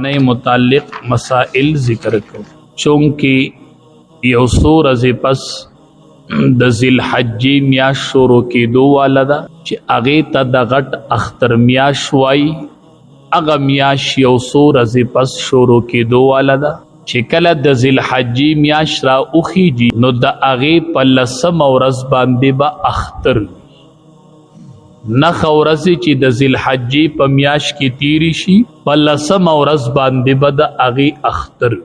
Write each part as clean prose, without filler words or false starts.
نئے متعلق مسائل ذکر کو چونکہ یو څو ورځې پس د ذی الحجې میاشت شروع کېدو واله ده چې هغې ته د غټ اختر میاشت وایي. هغه میاشت یو څو ورځې پس شروع کېدو واله ده چې کله د ذی الحجې میاشت را وخیږي نو د هغې په 10مه ورځ باندې به اختر وي. نخه ورځې چې د ذی الحجې په میاشت کې تیری شي په 10مه ورځ باندې به د هغې اختر وي.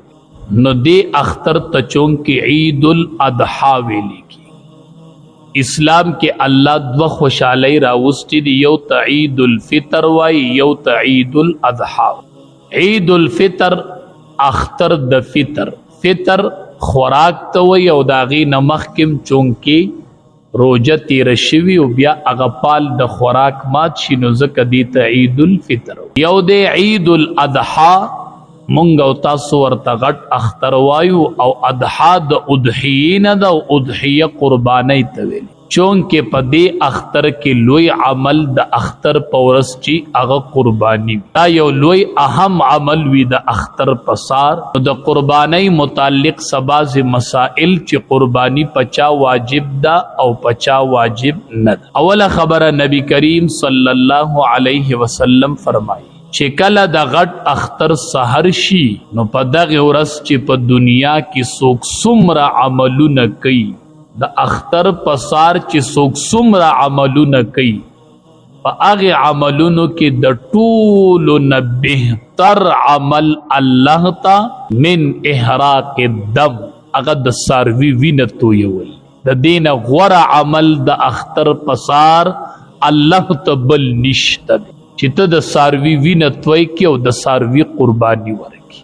نو دې اختر ته چونکې عید الاضحی ویلې کېږي. اسلام کې الله دوه خوشحالۍ راوستي دي، یو ته عید الفطر وایي، یو ته عید الاضحی. عید الفطر اختر د فطر، فطر خوراک ته وایي او د هغې نه مخکې چونکې روجه تیره شوي او بیا هغه پال د خوراک مات شي نو ځکه دې ته عید الفطر. یو دی عید الاضحی، مونږ او تاسو ورته غټ اختر وایو، او اضحی د اضحیې نه ده او اضحیه قربانۍ ته ویل. چونکې په دې اختر کې لوی عمل د اختر په ورځ چې هغه قرباني وي، دا یو لوی اهم عمل وي د اختر په سار. نو د قربانۍ متعلق بعضې مسائل چې قرباني پچا واجب ده او پچا واجب نه ده. اوله خبره نبی کریم صلی الله علیه وسلم فرمایي چې کله د غټ اختر سحر شي نو په دغه ورځ چې په دنیا کې څوک څومره عملونه کوي، د اختر په سار چې څوک څومره عملونه کوي، په هغې عملونو کې د ټولو نه بهتر عمل الله ته من احراق الدم، هغه د څاروي وینه تویول. د دې نه غوره عمل د اختر په سار الله ته بل نشته دی چې ته د څاروي وینه توی کړې او د څاروي قرباني ورکړې.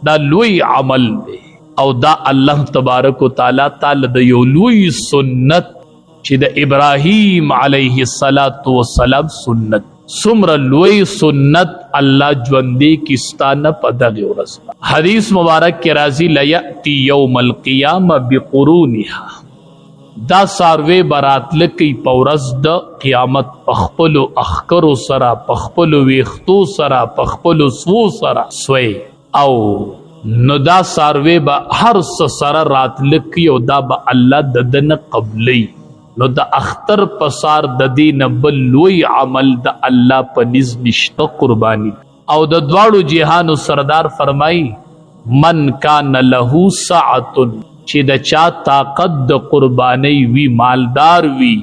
دا لوی عمل دی او دا الله تبارک و تعالی د یو لوی سنت چې د ابراهیم علیه السلام سنت، څومره لوی سنت الله ژوندی کړي ستا نه په دغې ورځ. حدیث مبارک کې راځي لیأتی یوم القیامه بقرونها، دا څاروی براتله کوي په ورځ د قیامت په خپلو اخکرو سره، په خپلو ویښتو سره، په خپلو سوو سره سوی، او نو دا څاروی به هر څه سره راتله کوي او دا به الله د ده نه قبلی. نو د اختر په سار د دې نه بل لوی عمل د الله په نزد نشته، قرباني. او د دواړو جهانو سردار فرمایي من کان له سعة، چې د چا طاقت د قربانی وی، مالدار وی،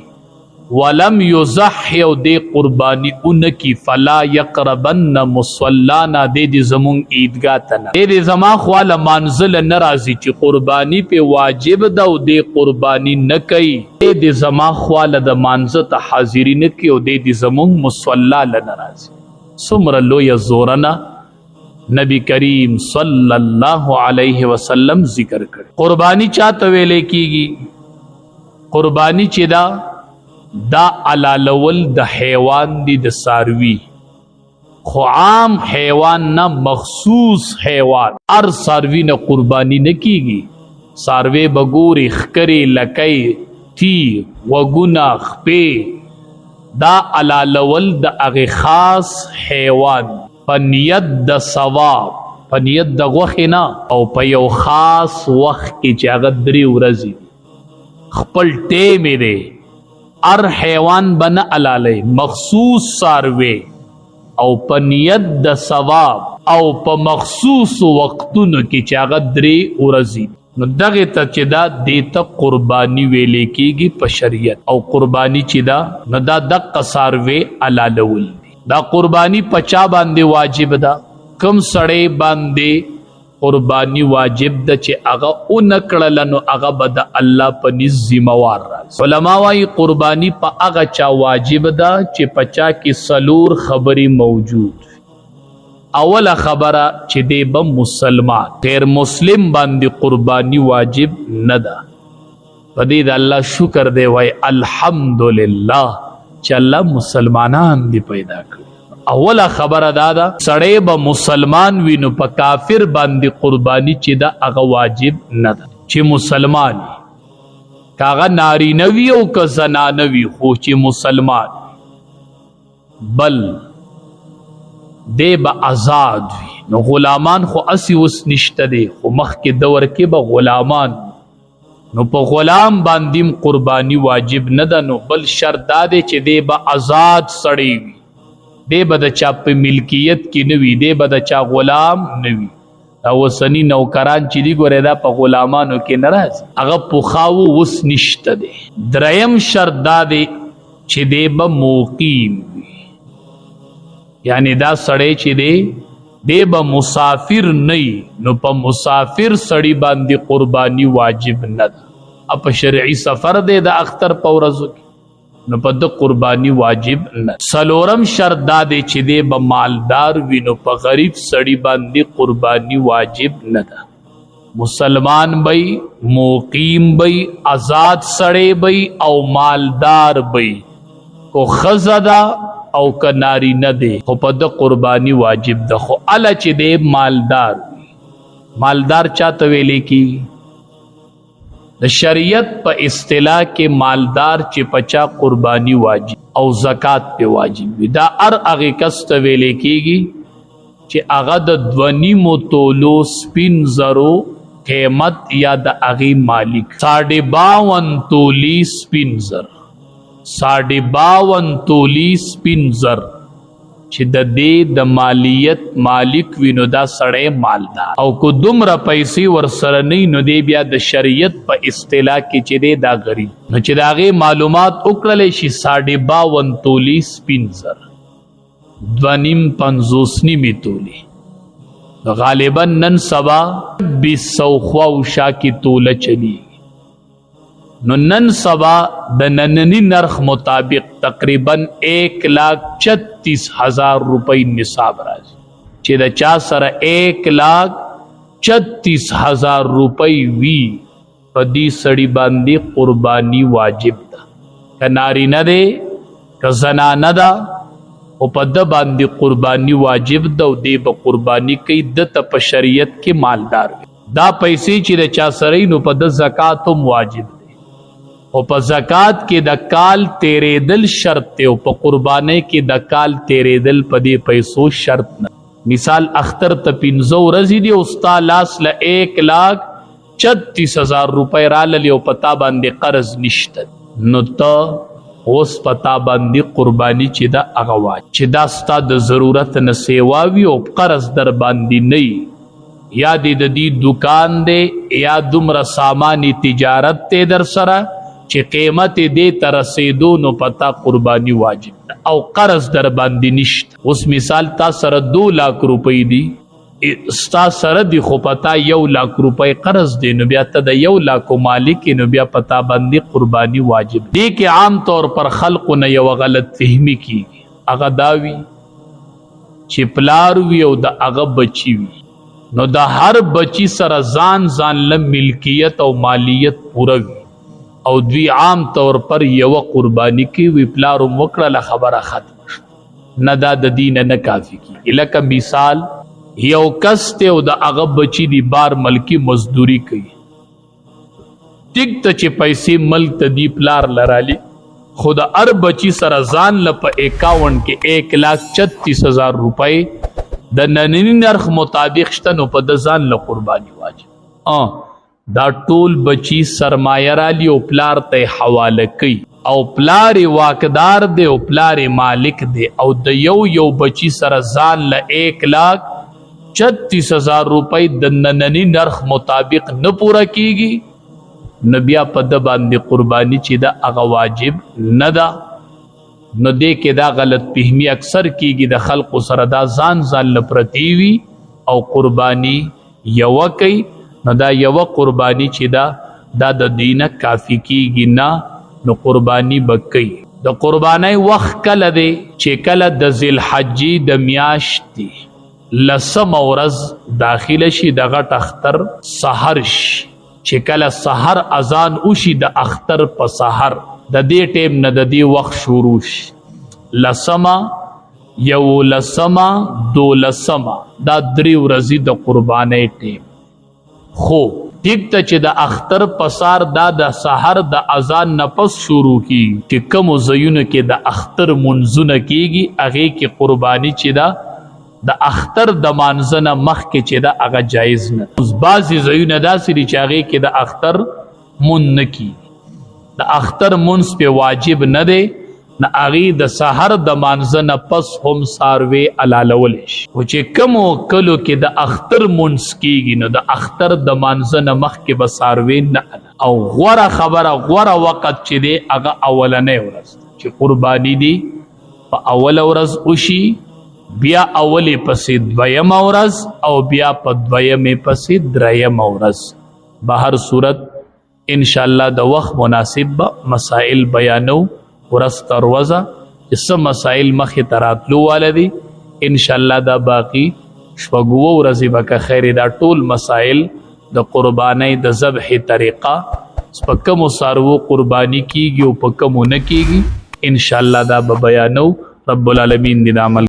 ولم یضحی او دې قربانی اونکی، فلا یقربن مصلانا، دې زمونږ عیدګاه ته نه، دې زما خواله مانځل نه راځي چې قربانی په واجب ده او دې قربانی نه کوي، دې زما خواله د مانځه ته حاضری نه کوي او دې زمونږ مصلا له نه راځي. څومره لویه زورنه نبی کریم صلی الله علیه وسلم ذکر کړ. قربانی چاته ویلې کیږي؟ قربانی چې دا علالول د حیوان دی، د څاروي، خو عام حیوان نه، مخصوص حیوان. هر څاروي نه قربانی نه کیږي. څاروي به ګورې ښکرې، لکۍ، تی، غوږونه، خپې، دا علالول د هغې خاص حیوان په نیت د ثواب، په نیت د غوښې نه، او په یو خاص وخت کې چې هغه 3 ورځې خپل ټیم یې دی. هر حیوان به نه علالی، مخصوص څاروی او په نیت د ثواب او په مخصوص وختونو کې چې هغه 3 ورځې. نو دغې ته چې دا دې ته قرباني ویلې کېږي په شریعت. او قرباني چې دا نو دا دقه څاروی علالول دی. دا قربانی پچا باندې واجب ده؟ کم سړی باندې قربانی واجب ده چې هغه اونکړله نو هغه به د الله په نزد ذمہوار راځي. علما وایي قربانی په هغه چا واجب ده چې پچا کې 4 خبرې موجود. اوله خبره چې دی به مسلمان، غیر مسلم باندې قربانی واجب نه ده. په دې د الله شکر دی، وایي الحمدلله چې الله مسلمانان دی پیدا کړي. اوله خبره دا ده سړی به مسلمان وي نو په کافر باندې قربانی چې دا هغه واجب نه ده. چې مسلمان که هغه نارینه وي او که زنانه وي، خو چې مسلمان. بل دی به آزاد وي. نو غلامان خو اسی اوس نشته دی، خو مخکې دور کې به غلامان، نو په غلام باندې قربانی واجب نه ده. نو بل شرط دا دی چې دی به آزاد سړی وي، دی به د چا په ملکیت کې نه وي، دی به د چا غلام نه وي. دا اوسني نوکران چې دي ګورې دا په غلامانو کې نه راځي، هغه پخوا اوس نشته دی. دریم شرط دا دی چې دی به مقیم وي، یعنی دا سړی چې دی به مسافر نه وي. نو په مسافر سړی باندې قربانی واجب نه ده. په شرعي سفر دی د اختر په ورځو کې، نو په د قربانی واجب نه. څلورم شرط دا دی چې دی به مالدار وي، نو په غریب سړی باندې قربانی واجب نه ده. مسلمان بی، مقیم بی، آزاد سړی بی او مالدار بی. کو خزدا او که ناری نه دی خو په د قربانی واجب ده. خو اله چې دی مالدار وي. مالدار چاته ویلې کی؟ د شریعت په اصطلاح کې مالدار چې پچا قربانی واجب او زکات په واجب وي، دا هر هغه کس ته ویلې کیږي چې هغه د 2.5 تولو سپین زرو قیمت یا د هغې مالک 52 تولی سپین زر، 52 تولی سپین زر چې د دې د مالیت مالک وي، نو دا سړی مالدار. او که دومره پیسې ورسره نه نو دی بیا د شریعت په اصطلاح کې چې دی دا غریب. نو چې د هغې معلومات وکړلی شي 52 تولی سپین زر 2.5 تولی، غالبا نن سبا 200 کی توله چلی. نو نن سبا د نننی نرخ مطابق تقریبا 1,36,000 روپۍ نصاب راځي، چې د چا سره 1,36,000 روپۍ وي په دې سړي باندې قربانی واجب ده. که نارینه دی که زنانه ده او په د باندې قربانی واجب ده او دی به قربانی کوي. د ته په شریعت کې مالدار وي. دا پیسې چې د چا سره نو په د زکات هم واجب دی. او په زکات کې د کال تیرېدل شرط دی، او په قربانی کې د کال تیرېدل په دې پیسو شرط نه. مثال اختر ته 15 ورځې دي او ستا لاس له 1,36,000 روپۍ راللې او پتا باندې قرض نشته، نو ته اوس پتا باندې قربانی چې دا هغه واجب چې دا ستا د ضرورت نه سیوا وي او قرض در باندې نه وي، یا د دې دکان دی یا دومره سامانی تجارت دی در سره چې قیمت دې ته رسېدو نو پتا قربانی واجب ده او قرض در باندې نشته. اوس مثال تا سره 2 लाख روپۍ دي، ستا سره دی خو پتا 1 लाख روپۍ قرض دی، نو بیا ته د 1 लाख مالک نو بیا پتا باندې قربانی واجب دی. کې عام طور پر خلقو نه یو غلط فهمی کیږي، هغه داوی چې پلار وي او د هغه بچی وي، نو د هر بچی سره ځان له ملکیت او مالیت پوره وي او دوی عام طور پر یو قربانی کی وی پلارو وکړه خبره ختم شو. نه دا د دین نه کافی کی. لکه مثال یو کس ته او د هغه بچی دی بار ملکی مزدوری کوي، ټیک ته چې پیسې ملک ته دی پلار لرالی، خود ار بچی سره ځان ل په 51 کې 1,36,000 روپۍ د نننی نرخ مطابق شته، نو په د ځان له قربانی واجب. دا ټول بچی سرمایه رالی او پلار ته حواله کوي او پلار واقدار دی او پلار مالک دی، او د یو بچی سره ځان له 1,36,000 روپۍ د نننی نرخ مطابق نه پوره کیږي، نو بیا په د باندې قربانی چې دا هغه واجب نه ده. نو دې کې دا غلط فهمي اکثر کیږي، د خلقو سره دا ځان لپرتی وي او قربانی یو کوي، نو دا یو قربانی چې دا د دینه کافی کیږي نه، نو قربانی بکئی. د قربانی وخت کله دی چې کله د ذی الحجې د میاشتې 10 ورځ داخله شي د غټ اختر سحر شي، چې کله سحر اذان وشي د اختر په سحر د دې ټیم نه د دې وخت شروع شي، 10 11 12 دا 3 ورځې د قربانی ټیم. خو ټیک ته چې د اختر پسار دا د سحر د اذان نه پس شروع کی چې کوم ځایونه کې د اختر منځونه کیږي هغه کې قربانی چې دا د اختر د مانځنه مخکې چې دا هغه جایز نه. اوس بعضې ځایونه داسې دي چې هغې کې د اختر مونځ نه کیږي، د اختر مونځ پې واجب نه دی، نه هغې د سحر د مانځه نه پس هم څاروی حلالولی شي. خو چې کومو کلو کې د اختر مونځ کیږي نو د اختر د مانځه نه مخکې به څاروی نه او غوره خبره غوره وخت چې دی هغه اولنۍ ورځ چې قرباني دی په اوله ورځ وشي، بیا اولې پسې دویمه ورځ او بیا په دویمې پسې درېیمه ورځ. به هر صورت انشاءالله د وخت مناسب به مسائل بیانو ورځ تر ورځه چې څه مسائل مخې ته راتلو واله دي. انشاءالله دا باقي شپږ اووه ورځې به که خیر دا ټول مسائل د قربانۍ د ذبح طریقه په کومو څاروو قرباني کیږي او په کومو نه کیږي انشاءالله دا به بیانو. رب العالمین دې د عمل